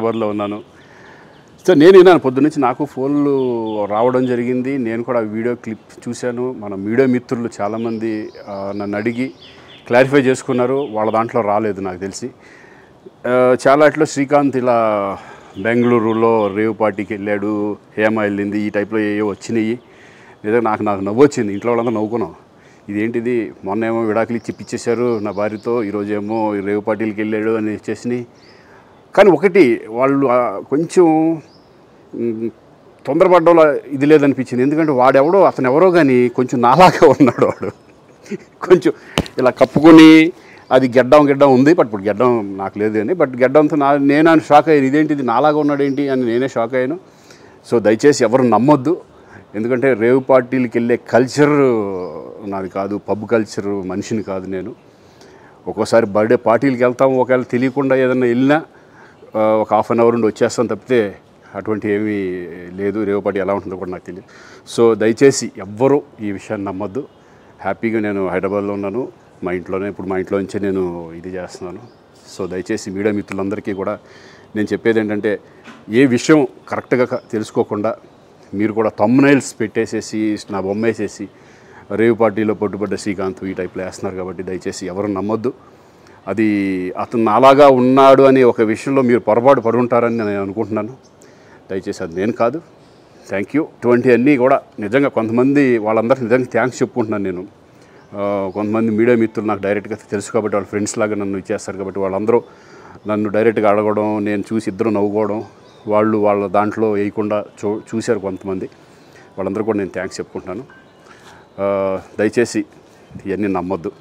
లో ఉన్నాను. సో నేను విన్నాను పొద్దున్నుంచి నాకు ఫోన్లు రావడం జరిగింది. నేను కూడా వీడియో క్లిప్ చూశాను. మన మీడియా మిత్రులు చాలామంది నన్ను అడిగి క్లారిఫై చేసుకున్నారు. వాళ్ళ దాంట్లో రాలేదు నాకు తెలిసి. చాలా ఇట్లా శ్రీకాంత్ ఇలా బెంగళూరులో రేవ్ పార్టీకి వెళ్ళాడు, హేమ వెళ్ళింది, ఈ టైప్లో ఏవో వచ్చినాయి. నిజంగా నాకు నవ్వు వచ్చింది. ఇంట్లో వాళ్ళందరూ నవ్వుకున్నాం. ఇదేంటిది, మొన్న ఏమో విడాకులు ఇచ్చి పిచ్చేశారు నా భార్యతో, ఈరోజేమో రేవ్ పార్టీలకి వెళ్ళాడు అని వచ్చేసినాయి. కానీ ఒకటి వాళ్ళు కొంచెం తొందరపడ్డంలో ఇది లేదనిపించింది. ఎందుకంటే వాడెవడో అతను ఎవరో కానీ కొంచెం నాలాగా ఉన్నాడు. వాడు కొంచెం ఇలా కప్పుకొని అది గెడ్డం ఉంది, బట్ ఇప్పుడు గెడ్డం నాకు లేదు అని, బట్ గెడ్డంతో నేను షాక్ అయ్యాను. ఇదేంటిది నాలాగా ఉన్నాడేంటి అని నేనే షాక్ అయ్యాను. సో దయచేసి ఎవరు నమ్మొద్దు. ఎందుకంటే రేవ్ పార్టీలకి వెళ్ళే కల్చర్ నాది కాదు, పబ్ కల్చర్ మనిషిని కాదు నేను. ఒక్కోసారి బర్త్డే పార్టీలకి వెళ్తాము, ఒకవేళ తెలియకుండా ఏదైనా వెళ్ళినా ఒక హాఫ్ అన్ అవర్ నుండి వచ్చేస్తాను తప్పితే అటువంటి ఏమీ లేదు. రేవ్ పార్టీ ఎలా ఉంటుందో కూడా నాకు తెలియదు. సో దయచేసి ఎవ్వరూ ఈ విషయాన్ని నమ్మొద్దు. హ్యాపీగా నేను హైదరాబాద్లో ఉన్నాను, మా ఇంట్లోనే. ఇప్పుడు మా ఇంట్లో నుంచే నేను ఇది చేస్తున్నాను. సో దయచేసి మీడియా మిత్రులందరికీ కూడా నేను చెప్పేది ఏంటంటే, ఏ విషయం కరెక్ట్గా తెలుసుకోకుండా మీరు కూడా థంబ్నైల్స్ పెట్టేసేసి నా బొమ్మ వేసేసి రేవ్ పార్టీలో పట్టుబడ్డ శ్రీకాంత్ ఈ టైప్లో వేస్తున్నారు. కాబట్టి దయచేసి ఎవరు నమ్మొద్దు. అది అతను అలాగా ఉన్నాడు అనే ఒక విషయంలో మీరు పొరపాటు పడి ఉంటారని నేను అనుకుంటున్నాను. దయచేసి అది నేను కాదు. Thank you. ఇటువంటివన్నీ కూడా నిజంగా కొంతమంది వాళ్ళందరికీ నిజంగా థ్యాంక్స్ చెప్పుకుంటున్నాను నేను. కొంతమంది మీడియా మిత్రులు నాకు డైరెక్ట్గా తెలుసు కాబట్టి, వాళ్ళ ఫ్రెండ్స్ లాగా నన్ను ఇచ్చేస్తారు కాబట్టి, వాళ్ళందరూ నన్ను డైరెక్ట్గా అడగడం, నేను చూసి ఇద్దరు నవ్వుకోవడం, వాళ్ళు వాళ్ళ దాంట్లో వేయకుండా చూశారు కొంతమంది. వాళ్ళందరూ కూడా నేను థ్యాంక్స్ చెప్పుకుంటున్నాను. దయచేసి ఇవన్నీ నమ్మొద్దు.